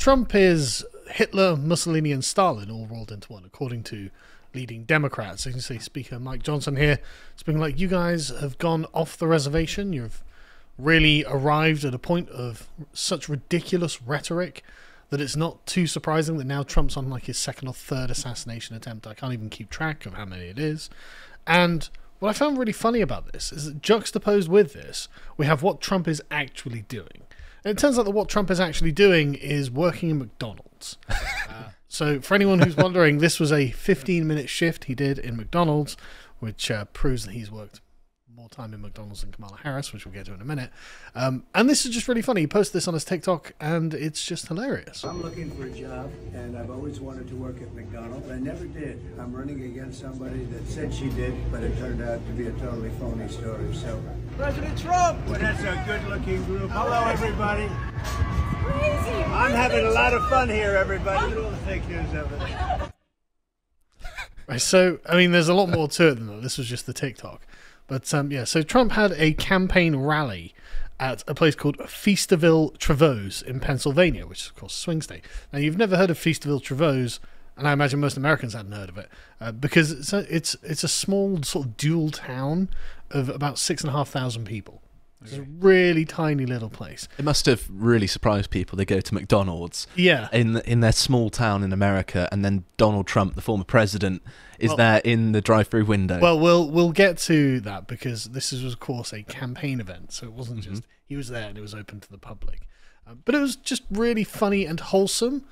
Trump is Hitler, Mussolini, and Stalin all rolled into one, according to leading Democrats. You can see Speaker Mike Johnson here speaking like, you guys have gone off the reservation. You've really arrived at a point of such ridiculous rhetoric that it's not too surprising that now Trump's on like his second or third assassination attempt. I can't even keep track of how many it is. And what I found really funny about this is that juxtaposed with this, we have what Trump is actually doing. And it turns out that what Trump is actually doing is working in McDonald's. So for anyone who's wondering, this was a 15-minute shift he did in McDonald's, which proves that he's worked more time in McDonald's than Kamala Harris, which we'll get to in a minute. And this is just really funny. He posted this on his TikTok, and it's just hilarious. I'm looking for a job, and I've always wanted to work at McDonald's. I never did. I'm running against somebody that said she did, but it turned out to be a totally phony story. So, President Trump! Well, that's a good-looking group. Hello, everybody. Crazy. I'm having a lot of fun here, everybody. Look at all the fake news of it. Right, so, I mean, there's a lot more to it than that. This was just the TikTok. But, yeah, so Trump had a campaign rally at a place called Feasterville-Trevose in Pennsylvania, which is, of course, a swing state. Now, you've never heard of Feasterville-Trevose, and I imagine most Americans hadn't heard of it, because it's a small sort of dual town of about 6,500 people. It's a really tiny little place. It must have really surprised people. They go to McDonald's, yeah, in their small town in America, and then Donald Trump, the former president, is there in the drive-through window. Well, we'll get to that, because this is, of course, a campaign event, so it wasn't just he was there and it was open to the public. But it was just really funny and wholesome.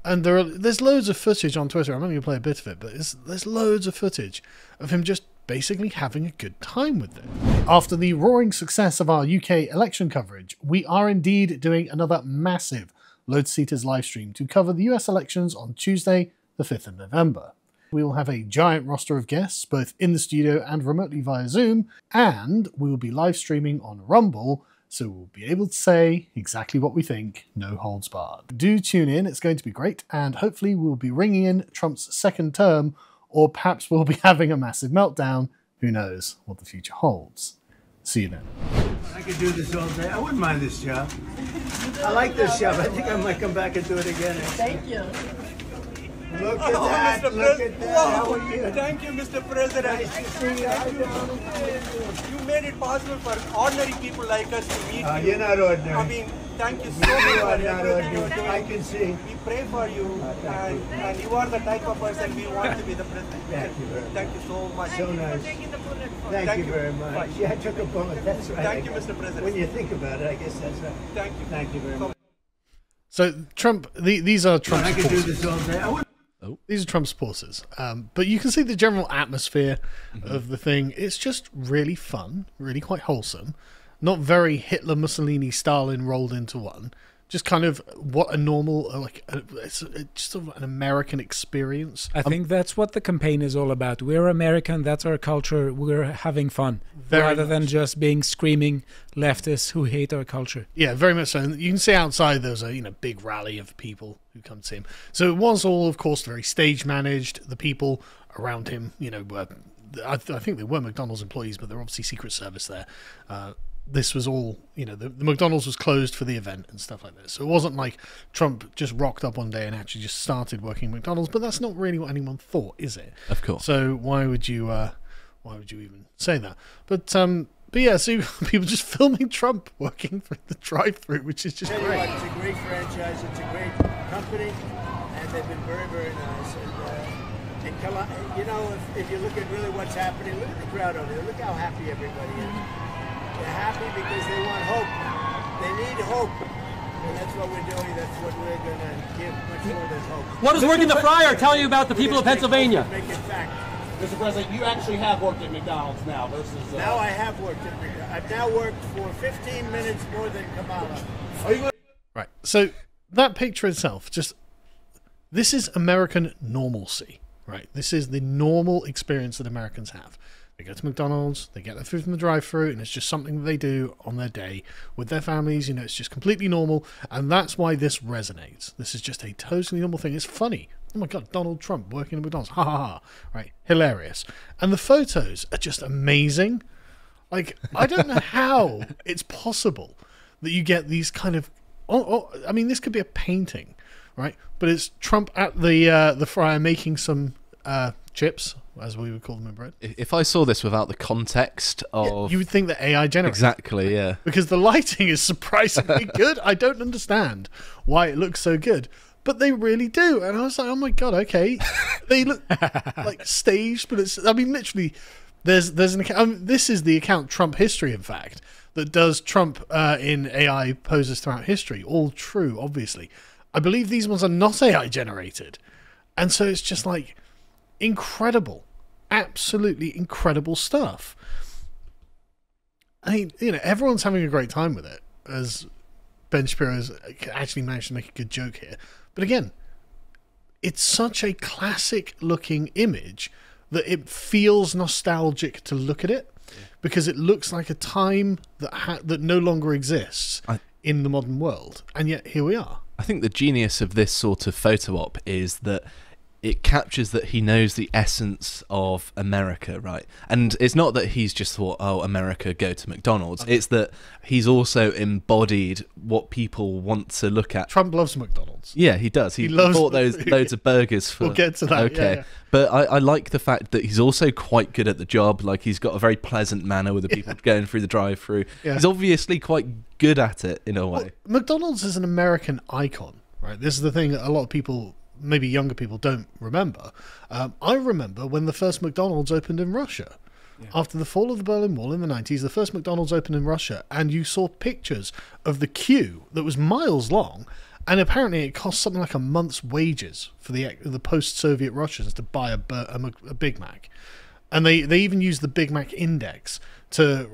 And there's loads of footage on Twitter. I'm only going to play a bit of it, but there's loads of footage of him just basically having a good time with it. After the roaring success of our UK election coverage, we are indeed doing another massive Lotus Eaters live stream to cover the US elections on Tuesday, the 5th of November. We will have a giant roster of guests, both in the studio and remotely via Zoom, and we will be live streaming on Rumble, so we'll be able to say exactly what we think, no holds barred. Do tune in, it's going to be great, and hopefully we'll be ringing in Trump's second term, or perhaps we'll be having a massive meltdown. Who knows what the future holds. See you then. I could do this all day. I wouldn't mind this job. I like this job. I think I might come back and do it again. Thank you. Look at that. Mr. Look at that. Wow. How are you? Thank you, Mr. President. Nice to see you. Thank you. You made it possible for ordinary people like us to meet you. You're not ordinary. I mean, thank you so much You for are not everything you're ordinary. doing. I can see. We pray for you, and you are the type of person we want to be the president. Thank you very much. Thank you so much. So nice. Thank you very much. Yeah, I took a bullet. That's right. Thank you, Mr. President. When you think about it, I guess that's right. Thank you. Thank you very much. So Trump, these are Trump's I could do supporters. this all day. I would. These are Trump supporters. But you can see the general atmosphere of the thing. It's just really fun, really quite wholesome. Not very Hitler, Mussolini, Stalin rolled into one. Just kind of what a normal, it's just sort of an American experience. I think that's what the campaign is all about. We're American, that's our culture, we're having fun. Rather than just being screaming leftists who hate our culture. Yeah, very much so. And you can see outside there's a big rally of people who come to see him. So it was all, of course, very stage managed. The people around him, were, I think they were McDonald's employees, but they're obviously Secret Service there. This was all, the McDonald's was closed for the event and stuff like this. So it wasn't like Trump just rocked up one day and actually just started working at McDonald's, but that's not really what anyone thought, is it? Of course. So why would you even say that? But yeah, so people just filming Trump working for the drive-thru, which is just great. It's a great franchise. It's a great company, and they've been very, very nice. And if you look at really what's happening, look at the crowd over there. Look how happy everybody is. They're happy because they want hope. They need hope. And that's what we're doing. That's what we're going to give much more than hope. What does working the fryer tell you about the people of Pennsylvania? Make it fact. Mr. President, you actually have worked at McDonald's now versus... Now I have worked at McDonald's. I've now worked for 15 minutes more than Kamala. Right. So that picture itself, this is American normalcy, right? This is the normal experience that Americans have. They go to McDonald's, they get their food from the drive-thru, and it's just something that they do on their day with their families. It's just completely normal, and that's why this resonates. This is just a totally normal thing. It's funny. Oh my God, Donald Trump working at McDonald's. Ha ha ha. Right. Hilarious. And the photos are just amazing. Like, I don't know how it's possible that you get these kind of I mean, this could be a painting, right? But it's Trump at the fryer making some chips, as we would call them in bread. If I saw this without the context of... You would think that AI generated. Exactly, yeah. Because the lighting is surprisingly good. I don't understand why it looks so good, but they really do. And I was like, oh my God, okay. They look like staged, but it's, I mean, literally, there's an account, this is the account Trump History, in fact, that does Trump in AI poses throughout history. All true, obviously. I believe these ones are not AI generated. And so it's just like incredible, absolutely incredible stuff. I mean, you know, everyone's having a great time with it, as Ben Shapiro's actually managed to make a good joke here. But again, it's such a classic looking image that it feels nostalgic to look at it, because it looks like a time that no longer exists in the modern world, and yet here we are. I think the genius of this sort of photo op is that it captures that he knows the essence of America, right? And it's not that he's just thought, oh, America, go to McDonald's. It's that he's also embodied what people want to look at. Trump loves McDonald's. Yeah, he does. He loves bought loads of burgers for... We'll get to that, okay. yeah. But I like the fact that he's also quite good at the job. Like, he's got a very pleasant manner with the people going through the drive-thru. Yeah. He's obviously quite good at it, in a way. Well, McDonald's is an American icon, right? This is the thing that a lot of people... maybe younger people don't remember. I remember when the first McDonald's opened in Russia. Yeah. After the fall of the Berlin Wall in the 90s, the first McDonald's opened in Russia, and you saw pictures of the queue that was miles long, and apparently it cost something like a month's wages for the post-Soviet Russians to buy a Big Mac. And they even used the Big Mac index to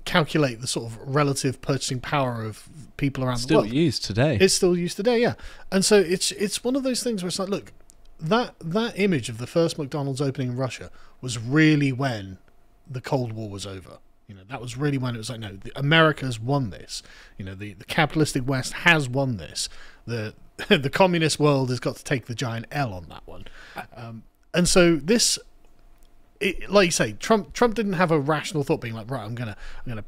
calculate the sort of relative purchasing power of people around the world. Still used today. It's still used today, yeah. And so it's one of those things where it's like, look, that image of the first McDonald's opening in Russia was really when the Cold War was over. You know, that was really when it was like, no, America's won this. You know, the capitalistic West has won this. The communist world has got to take the giant L on that one. And so this... like you say, Trump didn't have a rational thought being like, right, I'm gonna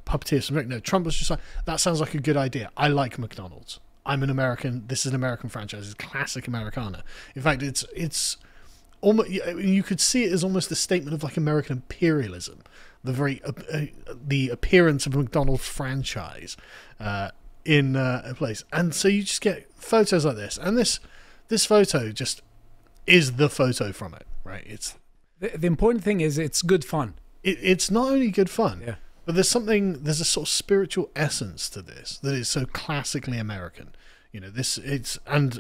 puppeteer some. No, Trump was just like, that sounds like a good idea. I like McDonald's. I'm an American. This is an American franchise. It's classic Americana. In fact, it's almost, you could see it as almost a statement of like American imperialism. The appearance of a McDonald's franchise in a place, and so you just get photos like this, and this photo just is the photo from it, right? It's the important thing is it's good fun. It's not only good fun, yeah, but there's a sort of spiritual essence to this that is so classically American. You know, and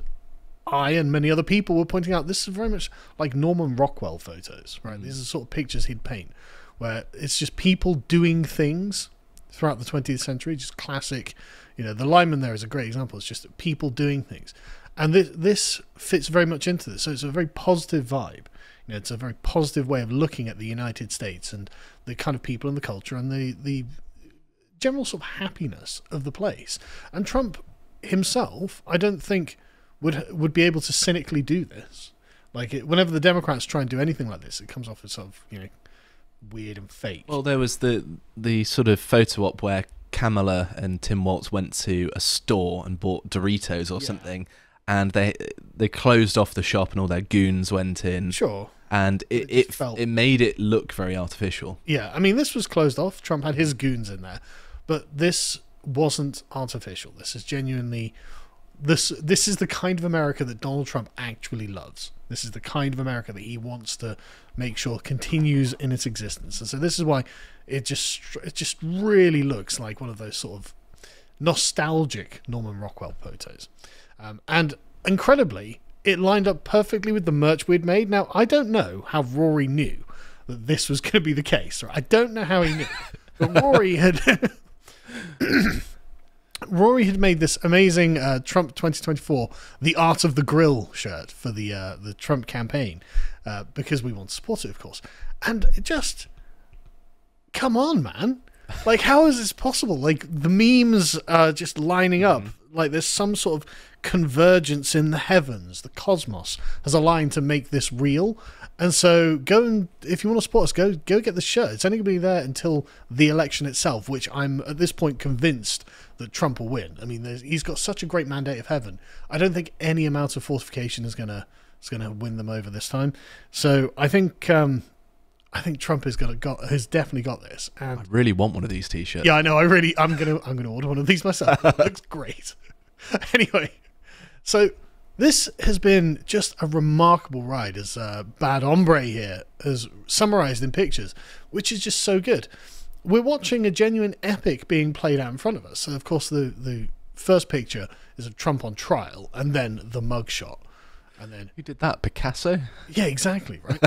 I and many other people were pointing out this is very much like Norman Rockwell photos, right? These are sort of pictures he'd paint where it's just people doing things throughout the 20th century, just classic. You know, the lineman there is a great example. It's just people doing things. And this fits very much into this. So it's a very positive vibe. You know, it's a very positive way of looking at the United States and the kind of people and the culture and the general sort of happiness of the place. And Trump himself, I don't think, would be able to cynically do this. Like, whenever the Democrats try and do anything like this, it comes off as sort of, you know, weird and fake. Well, there was the sort of photo op where Kamala and Tim Walz went to a store and bought Doritos or something, and they closed off the shop and all their goons went in. Sure. And it made it look very artificial. Yeah, I mean, this was closed off. Trump had his goons in there, but this wasn't artificial. This is genuinely this is the kind of America that Donald Trump actually loves. This is the kind of America that he wants to make sure continues in its existence. And so this is why it just really looks like one of those sort of nostalgic Norman Rockwell photos. And incredibly, it lined up perfectly with the merch we'd made. Now, I don't know how Rory knew that this was going to be the case. Right? I don't know how he knew. But Rory had... Rory had made this amazing Trump 2024 The Art of the Grill shirt for the Trump campaign because we want to support it, of course. And it just... Come on, man. Like, how is this possible? Like, the memes are just lining up like there's some sort of convergence in the heavens. The cosmos has aligned to make this real. And so if you want to support us, go get the shirt. It's only going to be there until the election itself, which I'm at this point convinced that Trump will win. I mean, he's got such a great mandate of heaven. I don't think any amount of fortification is going to win them over this time. So I think Trump has definitely got this. And I really want one of these T-shirts. yeah, I know. I'm gonna order one of these myself. It looks great. Anyway, so this has been just a remarkable ride, as Bad Hombre here has summarized in pictures, which is just so good. We're watching a genuine epic being played out in front of us. So, of course, the first picture is of Trump on trial, and then the mugshot. And then Who did that? Picasso? yeah, exactly, right?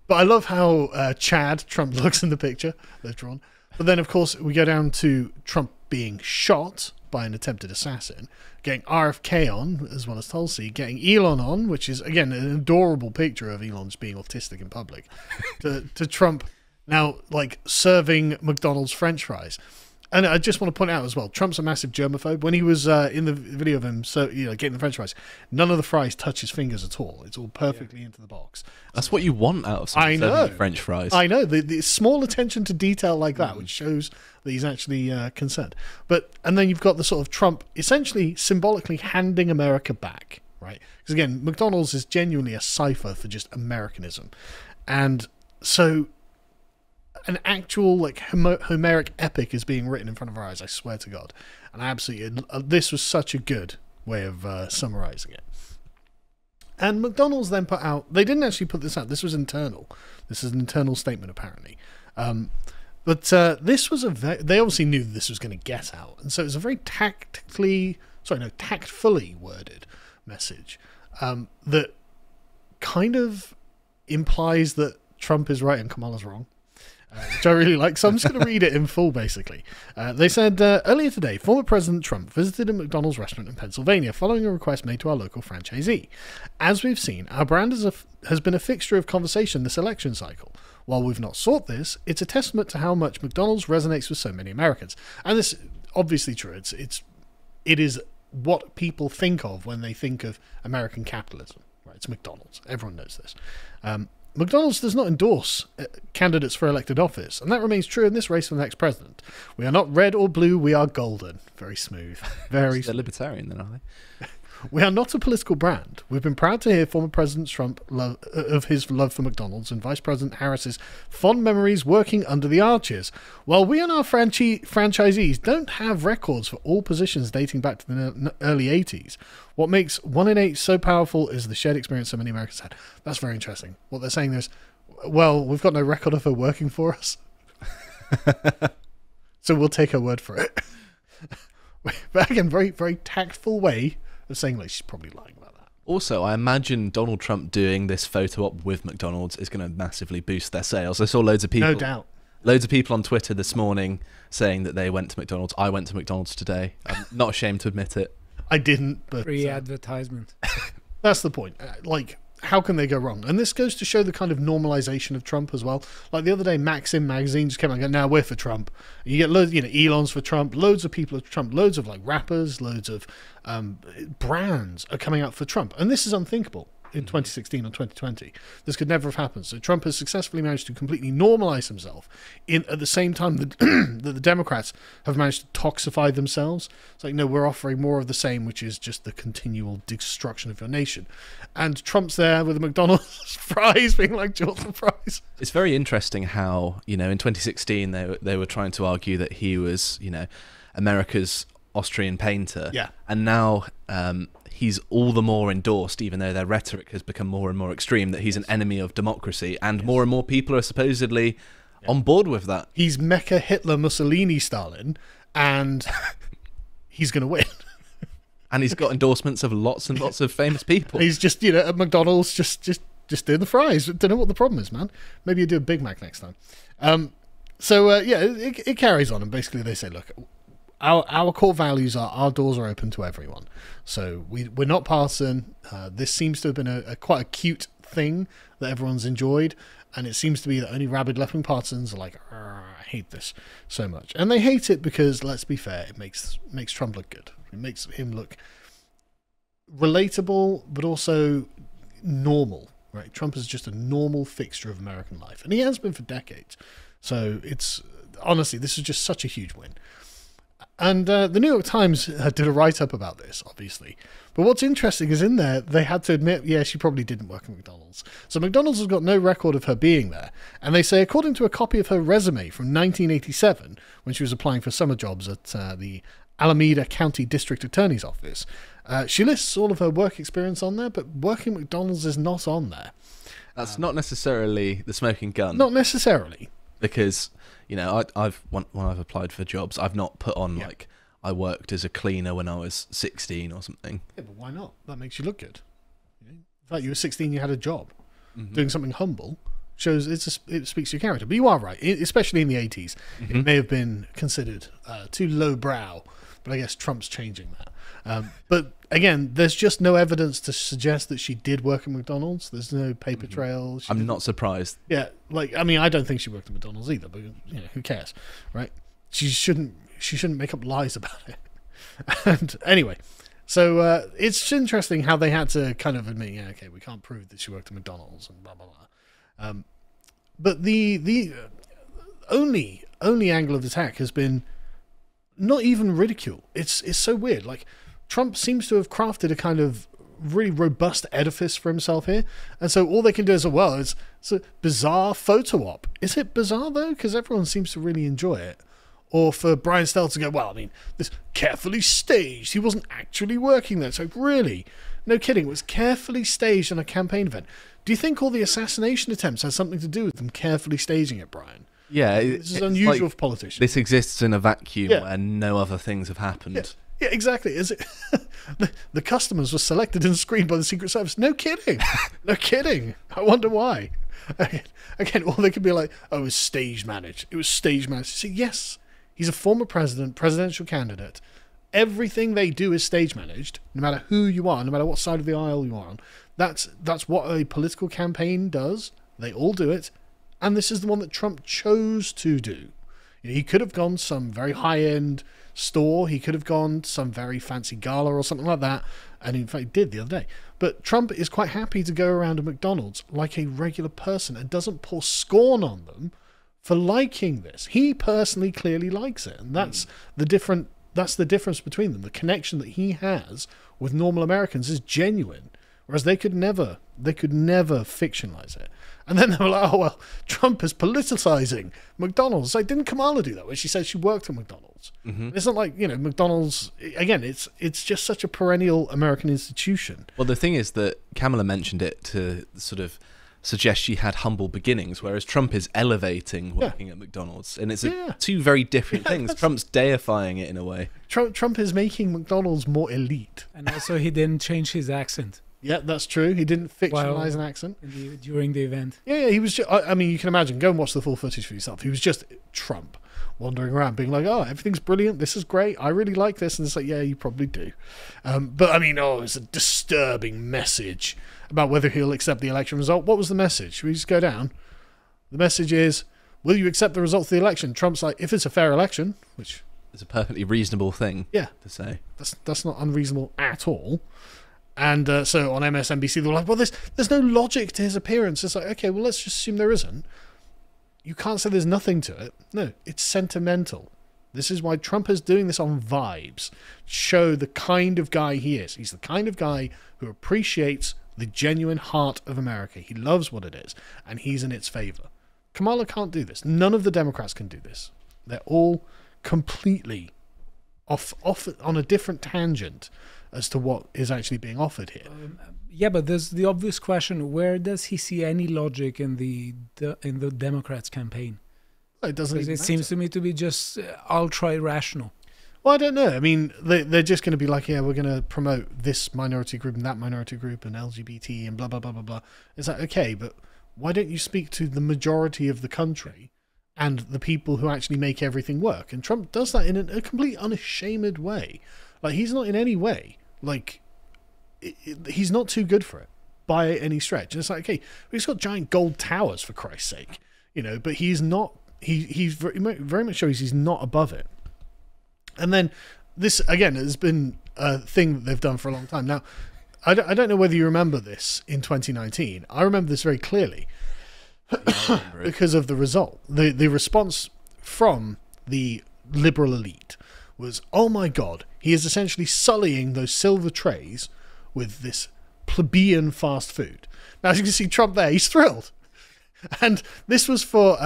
But I love how Chad Trump looks in the picture they've drawn. But then, of course, we go down to Trump being shot by an attempted assassin, getting RFK on, as well as Tulsi, getting Elon on, which is, again, an adorable picture of Elon just being autistic in public, to Trump now, like, serving McDonald's French fries. And I just want to point out as well, Trump's a massive germaphobe. When he was in the video of him, getting the French fries, none of the fries touch his fingers at all. It's all perfectly into the box. That's what you want out of someone serving you French fries. I know the small attention to detail like that, which shows that he's actually concerned. And then you've got the sort of Trump essentially symbolically handing America back, right? Because again, McDonald's is genuinely a cipher for just Americanism, and so an actual like Homeric epic is being written in front of our eyes. I swear to God, and I absolutely this was such a good way of summarizing it. And McDonald's then put out. They didn't actually put this out. This was internal. This is an internal statement apparently. But this was they obviously knew that this was going to get out, and so it was a very tactfully worded message that kind of implies that Trump is right and Kamala's wrong. Which I really like, so I'm just going to read it in full, basically. They said, earlier today, former President Trump visited a McDonald's restaurant in Pennsylvania following a request made to our local franchisee. As we've seen, our brand has been a fixture of conversation this election cycle. While we've not sought this, it's a testament to how much McDonald's resonates with so many Americans. And this is obviously true. It is what people think of when they think of American capitalism. Right? It's McDonald's. Everyone knows this. McDonald's does not endorse candidates for elected office, and that remains true in this race for the next president. We are not red or blue, we are golden. Very smooth. Very They're libertarian then, are they? We are not a political brand. We've been proud to hear former President Trump of his love for McDonald's and Vice President Harris's fond memories working under the arches. While we and our franchisees don't have records for all positions dating back to the early 80s, what makes 1 in 8 so powerful is the shared experience so many Americans had. That's very interesting. What they're saying is, well, we've got no record of her working for us, so we'll take her word for it. But again, very, very tactful way of saying, like, she's probably lying about that. Also, I imagine Donald Trump doing this photo op with McDonald's is going to massively boost their sales. I saw loads of people. No doubt. Loads of people on Twitter this morning saying that they went to McDonald's. I went to McDonald's today. I'm not ashamed to admit it. I didn't, but Free advertisement. that's the point. Like, how can they go wrong? And this goes to show the kind of normalization of Trump as well. Like the other day, Maxim magazine just came out and go, now we're for Trump. You get loads, Elon's for Trump, loads of people are for Trump, loads of like rappers, loads of brands are coming out for Trump. And this is unthinkable in 2016 or 2020. This could never have happened. So Trump has successfully managed to completely normalize himself at the same time that, that the Democrats have managed to toxify themselves. It's like, no, we're offering more of the same, which is just the continual destruction of your nation. And Trump's there with the McDonald's fries being like Jordan fries. It's very interesting how, in 2016 they were trying to argue that he was, America's Austrian painter. Yeah. And now he's all the more endorsed, even though their rhetoric has become more and more extreme, that he's an enemy of democracy, and more and more people are supposedly on board with that. He's Mecha Hitler Mussolini Stalin, and he's going to win. And he's got endorsements of lots and lots of famous people. He's just, at McDonald's, just doing the fries. Don't know what the problem is, man. Maybe you do a Big Mac next time. It carries on, and basically they say, look, our core values are our doors are open to everyone. So we're not partisan. This seems to have been a quite a cute thing that everyone's enjoyed, and it seems to be that only rabid left-wing partisans are like, I hate this so much. And they hate it because, let's be fair, it makes Trump look good. It makes him look relatable, but also normal, right? Trump is just a normal fixture of American life, and he has been for decades. So it's honestly, this is just such a huge win. And the New York Times did a write-up about this, obviously. But what's interesting is in there, they had to admit, yeah, she probably didn't work at McDonald's. So McDonald's has got no record of her being there. And they say, according to a copy of her resume from 1987, when she was applying for summer jobs at the Alameda County District Attorney's Office, she lists all of her work experience on there, but working at McDonald's is not on there. That's not necessarily the smoking gun. Not necessarily. Because, you know, when I've applied for jobs, I've not put on, like, I worked as a cleaner when I was 16 or something. Yeah, but why not? That makes you look good. In fact, you were 16, you had a job. Doing something humble shows it speaks to your character. But you are right, especially in the 80s. It may have been considered too lowbrow, but I guess Trump's changing that. But again, there's just no evidence to suggest that she did work at McDonald's. There's no paper trail. I'm not surprised. Yeah, like, I mean, I don't think she worked at McDonald's either, but, you know, who cares, right? She shouldn't make up lies about it. And anyway, so it's interesting how they had to kind of admit, yeah, okay, we can't prove that she worked at McDonald's and blah, blah, blah. But the only angle of attack has been not even ridicule. It's so weird. Like, Trump seems to have crafted a kind of really robust edifice for himself here, and so all they can do is, well, it's a bizarre photo op. Is it bizarre though? Because everyone seems to really enjoy it. Or for Brian Stell to go, well, I mean, this carefully staged. He wasn't actually working there. So really, no kidding, it was carefully staged on a campaign event. Do you think all the assassination attempts had something to do with them carefully staging it, Brian? Yeah, this is unusual like, for politicians. This exists in a vacuum where no other things have happened. Yeah, exactly. Is it the customers were selected and screened by the Secret Service? No kidding. No kidding. I wonder why. Again, all they could be like, oh, it was stage managed. It was stage managed. See, yes, he's a former presidential candidate. Everything they do is stage managed, no matter who you are, no matter what side of the aisle you are on. That's what a political campaign does. They all do it. And this is the one that Trump chose to do. You know, he could have gone some very high-end store. He could have gone some very fancy gala or something like that. And in fact, he did the other day. But Trump is quite happy to go around a McDonald's like a regular person and doesn't pour scorn on them for liking this. He personally clearly likes it. And that's the difference between them. The connection that he has with normal Americans is genuine. Whereas they could never fictionalize it. And then they were like, oh, well, Trump is politicizing McDonald's. Like, didn't Kamala do that, where she said she worked at McDonald's? It's not like, you know, McDonald's, again, it's just such a perennial American institution. Well, the thing is that Kamala mentioned it to sort of suggest she had humble beginnings, whereas Trump is elevating working at McDonald's. And it's two very different things. Trump's deifying it in a way. Trump is making McDonald's more elite. And also he didn't change his accent. Yeah, that's true. He didn't fictionalize an accent during the event. Yeah, he was just, I mean, you can imagine, go and watch the full footage for yourself. He was just Trump wandering around being like, oh, everything's brilliant, this is great, I really like this. And it's like, yeah, you probably do. But I mean, it's a disturbing message about whether he'll accept the election result. What was the message? Should we just go down? The message is, will you accept the results of the election? Trump's like, if it's a fair election, which is a perfectly reasonable thing to say. That's not unreasonable at all. And so on MSNBC, they were like, well, there's no logic to his appearance. It's like, okay, well, let's just assume there isn't. You can't say there's nothing to it. No, it's sentimental. This is why Trump is doing this on vibes. Show the kind of guy he is. He's the kind of guy who appreciates the genuine heart of America. He loves what it is, and he's in its favor. Kamala can't do this. None of the Democrats can do this. They're all completely off on a different tangent as to what is actually being offered here. Yeah, but there's the obvious question: where does he see any logic in the Democrats' campaign? Well, it doesn't. It seems to me to be just ultra irrational. Well, I don't know. I mean, they're just going to be like, yeah, we're going to promote this minority group and that minority group and LGBT and blah blah blah blah blah. It's like, okay, but why don't you speak to the majority of the country and the people who actually make everything work? And Trump does that in a complete unashamed way. Like, he's not in any way, like, he's not too good for it by any stretch. And it's like, okay, he's got giant gold towers, for Christ's sake, you know, but he's not he's very much shows he's not above it. And then this again has been a thing that they've done for a long time. Now, I don't know whether you remember this in 2019. I remember this very clearly because of the result. The response from the liberal elite was, "Oh my God, he is essentially sullying those silver trays with this plebeian fast food." Now, as you can see, Trump there, he's thrilled. And this was for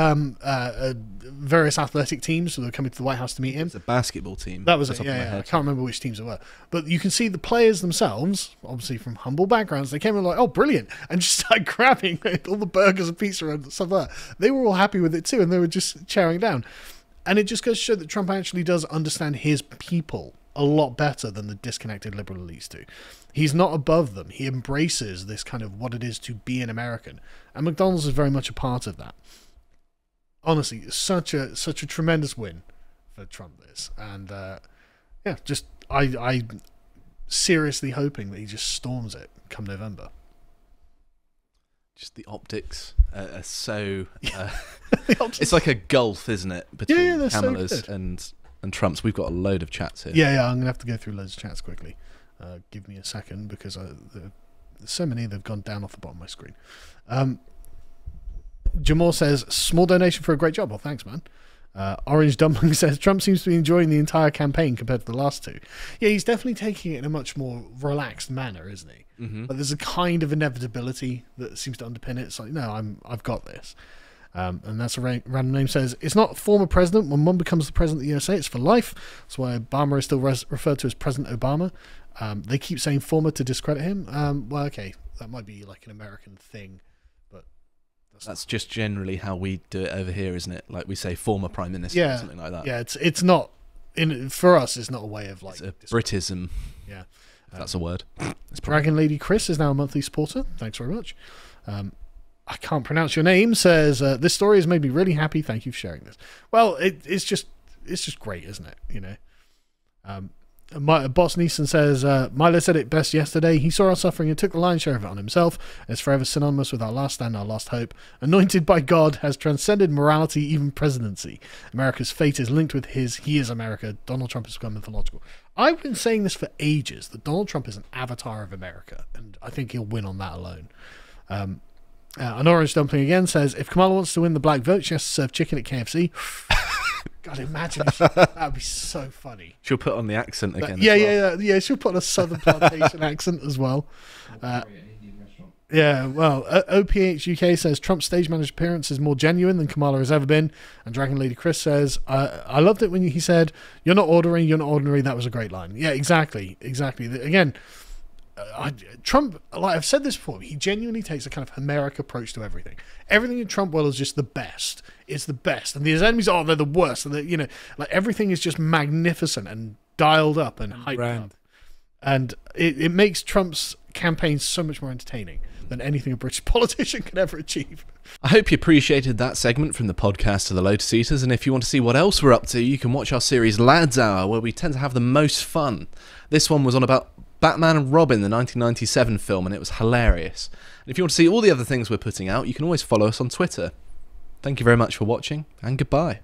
various athletic teams who were coming to the White House to meet him. It's a basketball team. That was it, yeah. I can't remember which teams it were. But you can see the players themselves, obviously from humble backgrounds, they came in like, "Oh, brilliant," and just started grabbing all the burgers and pizza and stuff like that. They were all happy with it too, and they were just chowing down. And it just goes to show that Trump actually does understand his people a lot better than the disconnected liberal elites do. He's not above them. He embraces this kind of what it is to be an American. And McDonald's is very much a part of that. Honestly, such a tremendous win for Trump, this. And yeah, just I seriously hoping that he just storms it come November. Just the optics are so... it's like a gulf, isn't it? Between Kamala's so and Trump's. We've got a load of chats here. Yeah, I'm going to have to go through loads of chats quickly. Give me a second, because there's so many that have gone down off the bottom of my screen. Jamal says, "Small donation for a great job." Well, thanks, man. Orange Dumpling says, "Trump seems to be enjoying the entire campaign compared to the last two." Yeah, he's definitely taking it in a much more relaxed manner, isn't he? Mm-hmm. But there's a kind of inevitability that seems to underpin it. It's like, no, I've got this. And that's a random name says, "It's not former president. When one becomes the president of the USA, it's for life." That's why Obama is still referred to as President Obama. They keep saying former to discredit him. Well, okay, that might be like an American thing, but that's just generally how we do it over here, isn't it? Like we say former prime minister or something like that. Yeah, it's not for us. It's not a way of like it's a Britism. Yeah, if that's a word. Dragon Lady Chris is now a monthly supporter. Thanks very much. I can't pronounce your name. Says this story has made me really happy. Thank you for sharing this. Well, it's just great, isn't it? You know. My boss Neeson says, "Milo said it best yesterday. He saw our suffering and took the lion's share of it on himself. It's forever synonymous with our last stand, our last hope. Anointed by God, has transcended morality, even presidency. America's fate is linked with his. He is America. Donald Trump has become mythological." I've been saying this for ages, that Donald Trump is an avatar of America, and I think he'll win on that alone. An Orange Dumpling again says, "If Kamala wants to win the black vote, she has to serve chicken at KFC." God, imagine that would be so funny. She'll put on the accent again. Yeah. She'll put on a Southern plantation accent as well. Yeah, well, OPH UK says Trump's stage managed appearance is more genuine than Kamala has ever been. And Dragon Lady Chris says, I loved it when he said, "You're not ordinary, you're not ordinary." That was a great line. Yeah, exactly. Again, Trump, like I've said this before, he genuinely takes a kind of Homeric approach to everything. Everything in Trump world is just the best. It's the best. And his enemies, they're the worst. And like everything is just magnificent and dialed up and hyped up. And it makes Trump's campaign so much more entertaining than anything a British politician could ever achieve. I hope you appreciated that segment from the podcast to the Lotus Eaters, and if you want to see what else we're up to, you can watch our series Lads Hour, where we tend to have the most fun. This one was on about Batman and Robin, the 1997 film, and it was hilarious. And if you want to see all the other things we're putting out, you can always follow us on Twitter. Thank you very much for watching, and goodbye.